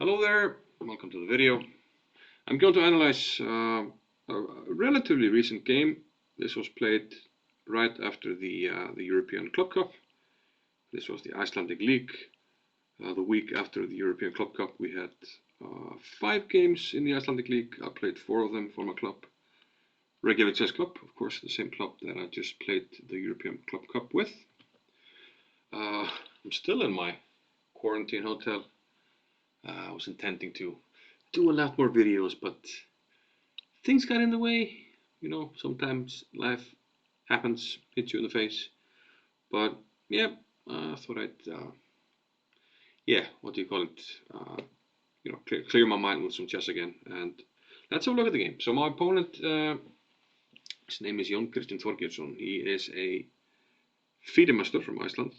Hello there, welcome to the video. I'm going to analyze a relatively recent game. This was played right after the European Club Cup. This was the Icelandic League. The week after the European Club Cup we had 5 games in the Icelandic League. I played 4 of them for my club. Reykjavik Chess Club, of course, the same club that I just played the European Club Cup with. I'm still in my quarantine hotel. I was intending to do a lot more videos, but things got in the way. You know, sometimes life happens, hits you in the face. But yeah, I thought I'd, what do you call it? Clear my mind with some chess again. And let's have a look at the game. So my opponent, his name is Jón Kristinn Þorgeirsson. He is a FIDE master from Iceland,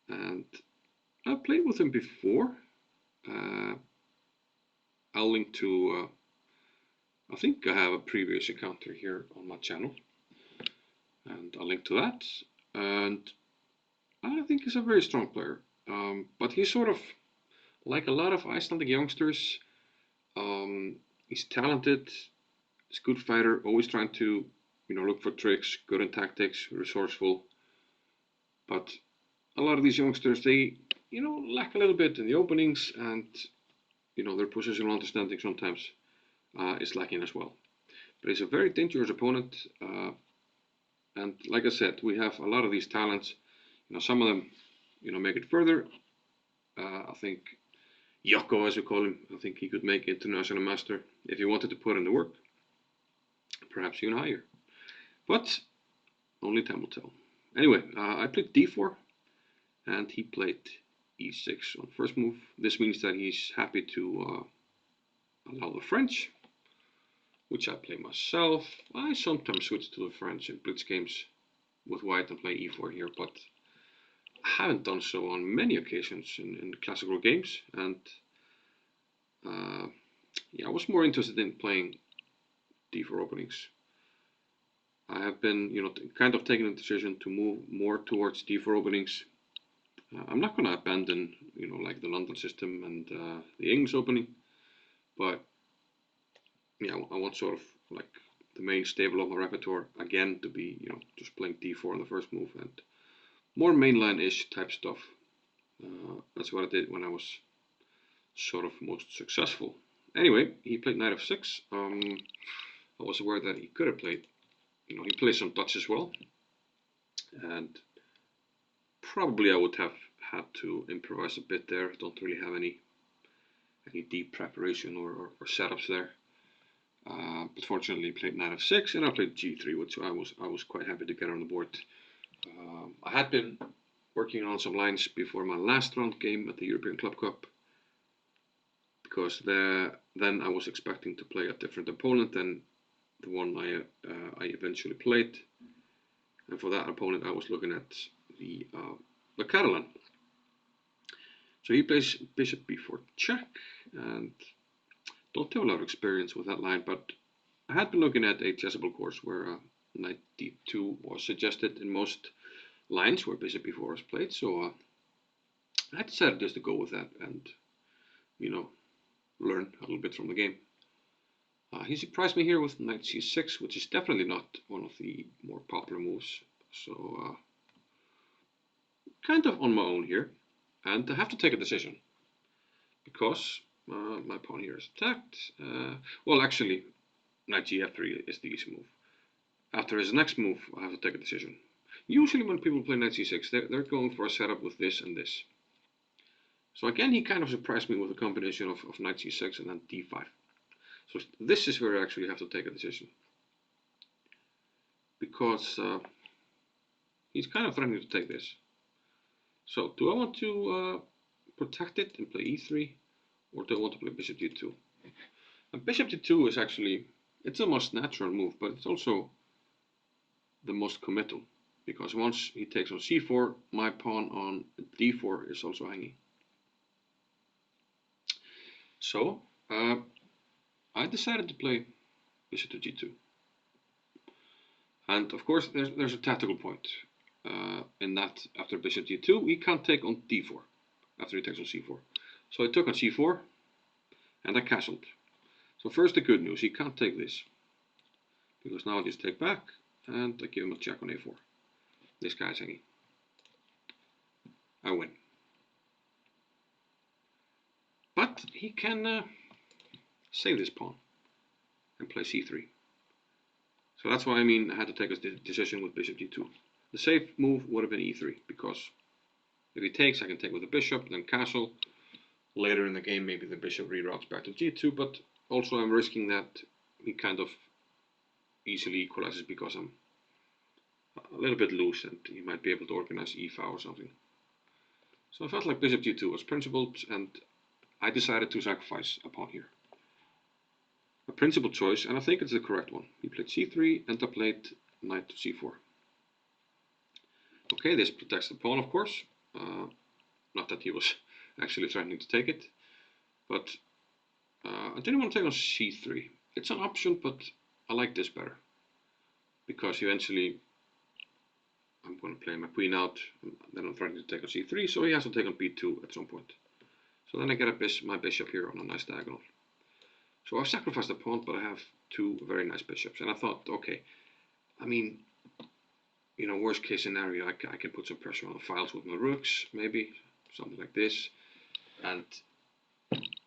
and I've played with him before. I'll link to, I think I have a previous encounter here on my channel, and I'll link to that. And I think he's a very strong player, but he's sort of like a lot of Icelandic youngsters. He's talented, he's a good fighter, always trying to look for tricks, good in tactics, resourceful. But a lot of these youngsters, they lack a little bit in the openings, and their positional understanding sometimes is lacking as well. But he's a very dangerous opponent, and like I said, we have a lot of these talents. Some of them make it further. I think Jocko, as we call him, I think he could make international master if he wanted to put in the work, perhaps even higher, but only time will tell. Anyway, I played d4 and he played e6 on first move. This means that he's happy to allow the French, which I play myself. I sometimes switch to the French in blitz games with white and play e4 here, but I haven't done so on many occasions in classical games. And I was more interested in playing d4 openings. I have been, kind of taking a decision to move more towards d4 openings. I'm not going to abandon, like the London system and the English opening, but I want sort of like the main stable of my repertoire again to be, just playing d4 on the first move and more mainline-ish type stuff. That's what I did when I was sort of most successful. Anyway, he played knight f6. I was aware that he could have played, he plays some Dutch as well, and probably I would have had to improvise a bit there. I don't really have any deep preparation or setups there. But fortunately, he played knight f6, and I played g3, which I was quite happy to get on the board. I had been working on some lines before my last round game at the European Club Cup, because then I was expecting to play a different opponent than the one I eventually played, and for that opponent I was looking at the Catalan. So he plays bishop b4 check, and don't have a lot of experience with that line, but I had been looking at a chessable course where knight d2 was suggested in most lines where bishop b4 was played, so I decided just to go with that and learn a little bit from the game. He surprised me here with knight c6, which is definitely not one of the more popular moves, so kind of on my own here, and I have to take a decision because my pawn here is attacked. Well, actually, knight gf3 is the easy move. After his next move, I have to take a decision. Usually when people play knight c6, they're going for a setup with this and this. So again, he kind of surprised me with a combination of knight c6 and then d5. So this is where I actually have to take a decision, because he's kind of threatening to take this. So do I want to protect it and play e3, or do I want to play bishop d2? And bishop d2 is actually, it's the most natural move, but it's also the most committal, because once he takes on c4, my pawn on d4 is also hanging. So I decided to play bishop to g2, and of course there's a tactical point in that after bishop g2 he can't take on d4 after he takes on c4. So I took on c4, and I castled. So first the good news, he can't take this, because now I just take back, and I give him a check on a4. This guy's hanging. I win. But he can save this pawn and play c3. So that's why I had to take a decision with bishop g2. The safe move would have been e3, because if he takes, I can take with the bishop, then castle. Later in the game, maybe the bishop reroutes back to g2, but also I'm risking that he kind of easily equalizes because I'm a little bit loose and he might be able to organize e-file or something. So I felt like bishop g2 was principled, and I decided to sacrifice a pawn here. A principled choice, and I think it's the correct one. He played c3 and I played knight to c4. Okay, this protects the pawn, of course. Not that he was actually threatening to take it, but I didn't want to take on c3. It's an option, but I like this better, because eventually I'm going to play my queen out, and then I'm threatening to take on c3, so he has to take on b2 at some point. So then I get my bishop here on a nice diagonal. So I've sacrificed a pawn, but I have two very nice bishops, and I thought, okay, worst case scenario, I can put some pressure on the files with my rooks, maybe, something like this, and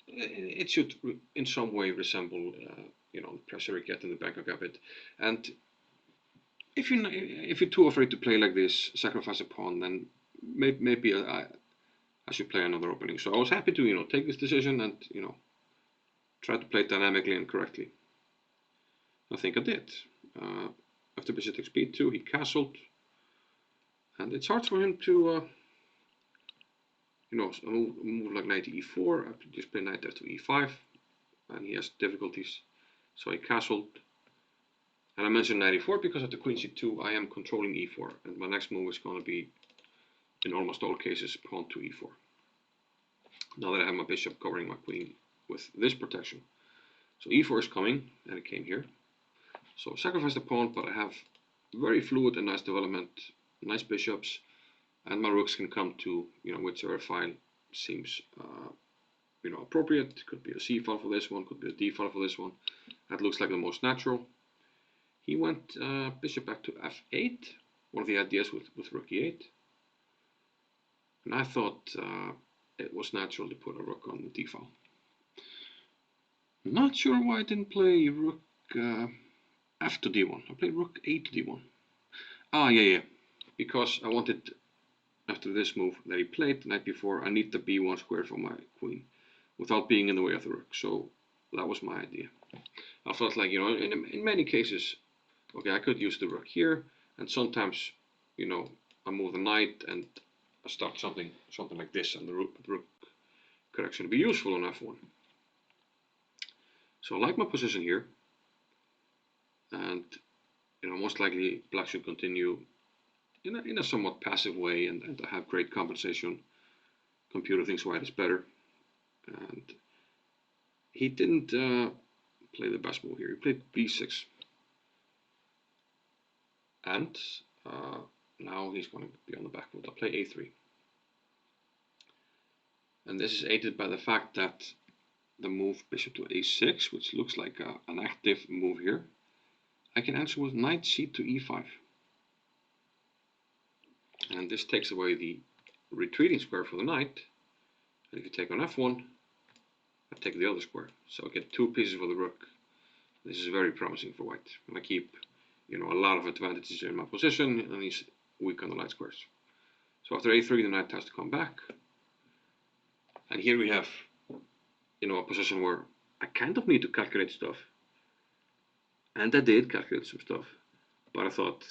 it should in some way resemble, the pressure you get in the Bangkok Abbot. And if you're too afraid to play like this, sacrifice a pawn, then maybe I should play another opening. So I was happy to, take this decision and, try to play it dynamically and correctly. I think I did. After bishop takes b2, he castled, and it's hard for him to, move like knight to e4. I just play knight there to e5, and he has difficulties, so he castled. And I mentioned knight e4 because of the queen c2, I am controlling e4, and my next move is going to be, in almost all cases, pawn to e4. Now that I have my bishop covering my queen with this protection. So e4 is coming, and it came here. So sacrifice the pawn, but I have very fluid and nice development, nice bishops, and my rooks can come to, whichever file seems, appropriate. Could be a c file for this one, could be a d file for this one. That looks like the most natural. He went bishop back to f8, one of the ideas with rook e8. And I thought it was natural to put a rook on the d file. Not sure why I didn't play rook f to d1. I played rook a to d1. Ah, yeah. Because I wanted, after this move that he played the night before, I need the b1 square for my queen without being in the way of the rook. So that was my idea. I felt like, in many cases, okay, I could use the rook here, and sometimes, I move the knight and I start something like this, and the rook could actually be useful on f1. So I like my position here, and most likely black should continue in a somewhat passive way and have great compensation. Computer thinks white is better, and he didn't play the best move here. He played b6, and now he's going to be on the back foot. I'll play a3, and this is aided by the fact that the move bishop to a6, which looks like an active move here, I can answer with knight c to e5. And this takes away the retreating square for the knight. And if you take on f1, I take the other square. So I get two pieces for the rook. This is very promising for white. And I keep, a lot of advantages in my position, and he's weak on the light squares. So after a3, the knight has to come back. And here we have, a position where I kind of need to calculate stuff. And I did calculate some stuff, but I thought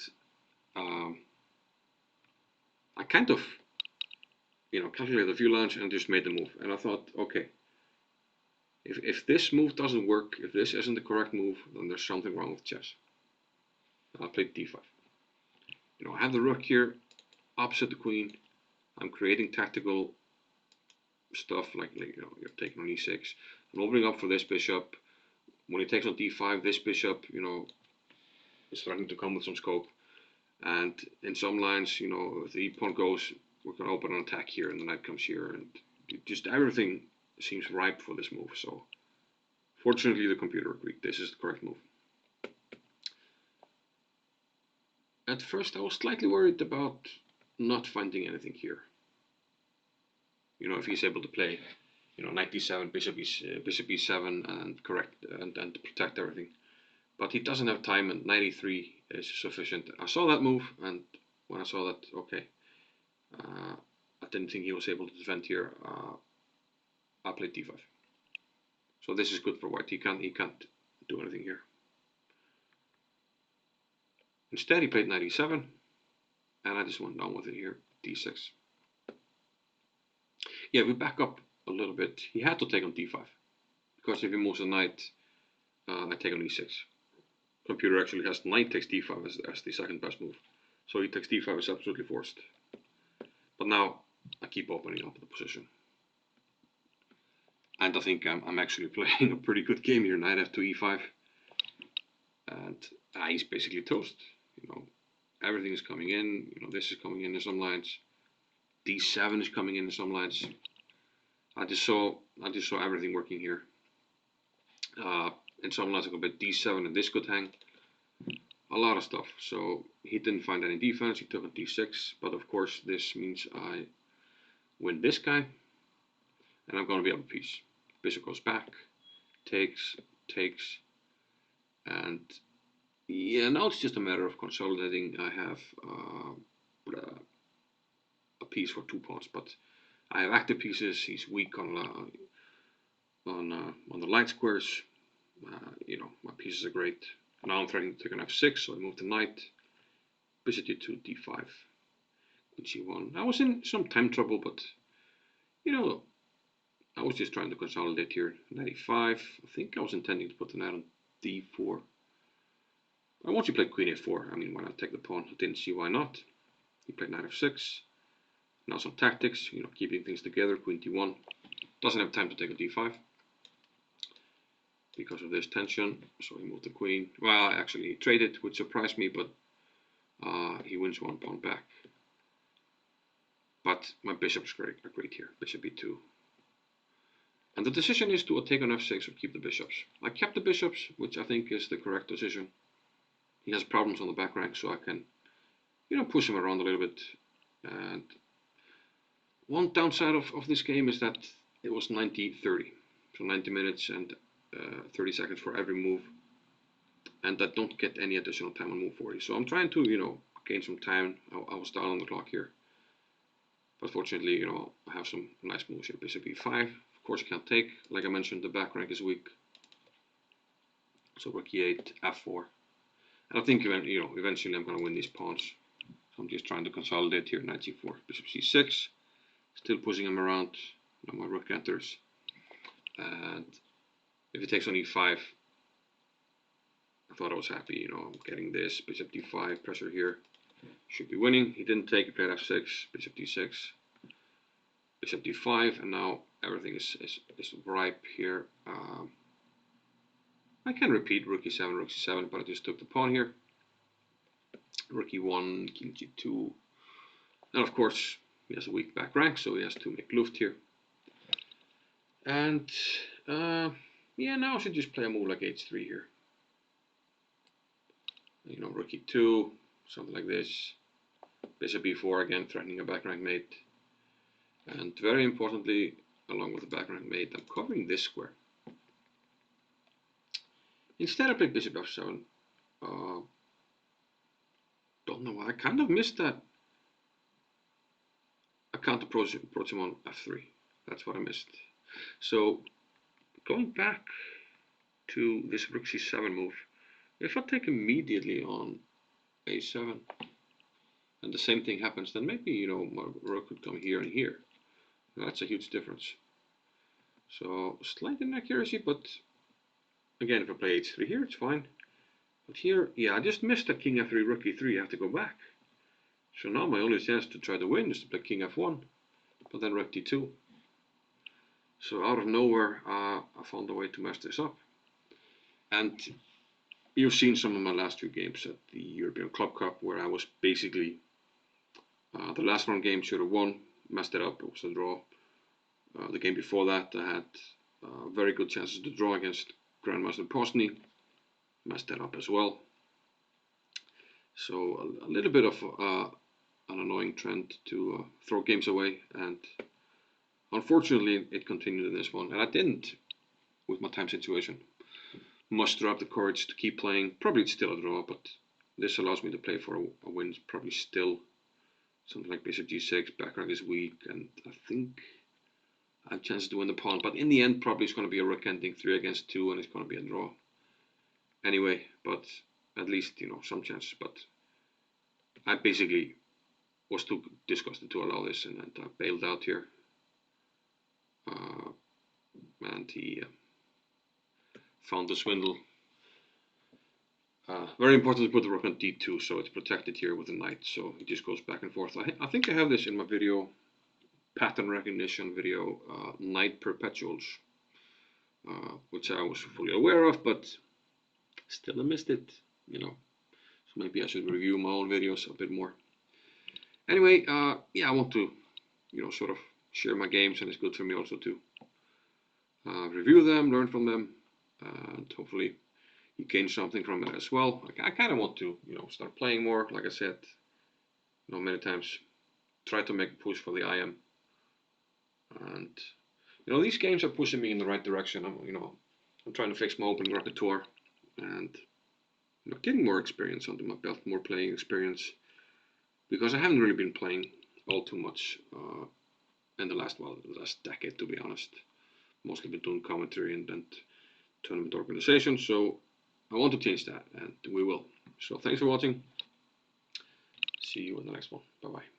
I kind of, calculated a few lines and just made the move. And I thought, okay, if this move doesn't work, if this isn't the correct move, then there's something wrong with chess. And I played d5. I have the rook here opposite the queen. I'm creating tactical stuff like you're taking on e6. I'm opening up for this bishop. When he takes on d5, this bishop, is threatening to come with some scope. And in some lines, if the e pawn goes, we're going to open an attack here, and the knight comes here, and just everything seems ripe for this move. So fortunately, the computer agreed. This is the correct move. At first, I was slightly worried about not finding anything here. You know, if he's able to play, you know, knight d7, bishop e7, and correct and protect everything. But he doesn't have time, and knight e3 is sufficient. I saw that move, and when I saw that, okay, I didn't think he was able to defend here. I played d5. So this is good for white. He can't do anything here. Instead, he played knight e7, and I just went down with it here, d6. Yeah, we back up a little bit. He had to take on d5, because if he moves a knight, I take on e6. Computer actually has knight takes d5 as the second best move. So he takes d5 is absolutely forced. But now I keep opening up the position. And I think I'm actually playing a pretty good game here. Knight f2 e5. And he's basically toast. You know, everything is coming in. You know, this is coming in some lines. d7 is coming in some lines. I just saw everything working here. In some lines I could bet d7 and this could hang. A lot of stuff. So he didn't find any defense. He took on d6. But of course this means I win this guy. And I'm going to be up a piece. Bishop goes back. Takes. And yeah, now it's just a matter of consolidating. I have a piece for 2 pawns, but I have active pieces. He's weak on the light squares. You know, my pieces are great. Now I'm threatening to take an f6, so I move the knight. Bishop d2, d5, g1. I was in some time trouble, but you know, I was just trying to consolidate here. Knight e5. I think I was intending to put the knight on d4. But once he played queen a4, I mean, why not take the pawn? I didn't see why not. He played knight f6. Now some tactics, you know, keeping things together. Queen d1. Doesn't have time to take a d5 because of this tension. So he moved the queen. Well, actually he traded, which surprised me, but he wins 1 pawn back. But my bishops are great here. Bishop e2. And the decision is to take on f6 or keep the bishops. I kept the bishops, which I think is the correct decision. He has problems on the back rank, so I can, you know, push him around a little bit. And one downside of this game is that it was 90-30. So 90 minutes and 30 seconds for every move. And I don't get any additional time on move 40. So I'm trying to, you know, gain some time. I was down on the clock here. But fortunately, you know, I have some nice moves here. Bishop e5. Of course, you can't take. Like I mentioned, the back rank is weak. So rook e8, f4. And I think, you know, eventually I'm going to win these pawns. So I'm just trying to consolidate here. Knight c4, bishop c6. Still pushing him around. Now my rook enters. And if he takes on e5, I thought I was happy. You know, I'm getting this. Bishop d5, pressure here. Should be winning. He didn't take. He played f6, bishop d6, bishop d5, and now everything is ripe here. I can repeat rook e7, rook c7, but I just took the pawn here. Rook e1, king g2, and of course he has a weak back rank, so he has to make luft here. And yeah, now I should just play a move like h3 here. You know, rook e2, something like this. Bishop e4 again, threatening a back rank mate. And very importantly, along with the back rank mate, I'm covering this square. Instead I played bishop f7. Don't know why. I kind of missed that. I can't approach him on f3. That's what I missed. So going back to this rook c7 move, if I take immediately on a7, and the same thing happens, then maybe, you know, my rook could come here and here. That's a huge difference. So slight inaccuracy, but again, if I play h3 here, it's fine. But here, yeah, I just missed that king f3, rook e3. I have to go back. So now my only chance to try to win is to play king f1, but then rook d2. So out of nowhere, I found a way to mess this up. And you've seen some of my last 2 games at the European Club Cup, where I was basically the last round game should have won, messed it up. It was a draw. The game before that, I had very good chances to draw against Grandmaster Posny. Messed that up as well. So a little bit of an annoying trend to throw games away, and unfortunately it continued in this one, and I didn't, with my time situation, muster up the courage to keep playing. Probably it's still a draw, but this allows me to play for a win. Probably still something like bishop g6, background is weak, and I think I have chances to win the pawn, but in the end probably it's going to be a rook ending 3 against 2, and it's going to be a draw anyway, but at least, you know, some chances. But I basically was too disgusted to allow this, and I bailed out here. And he found the swindle. Very important to put the rook on d2, so it's protected here with the knight, so it just goes back and forth. I think I have this in my video, pattern recognition video, knight perpetuals, which I was fully aware of, but still I missed it, you know. So maybe I should review my own videos a bit more. Anyway, yeah, I want to, you know, sort of share my games, and it's good for me also to review them, learn from them, and hopefully you gain something from it as well. I kind of want to, you know, start playing more. Like I said, you know, many times, try to make a push for the IM. And you know, these games are pushing me in the right direction. I'm trying to fix my opening repertoire, and you know, getting more experience under my belt, more playing experience, because I haven't really been playing all too much in the last decade, to be honest. Mostly been doing commentary and tournament organization. So I want to change that, and we will. So thanks for watching. See you in the next one. Bye bye.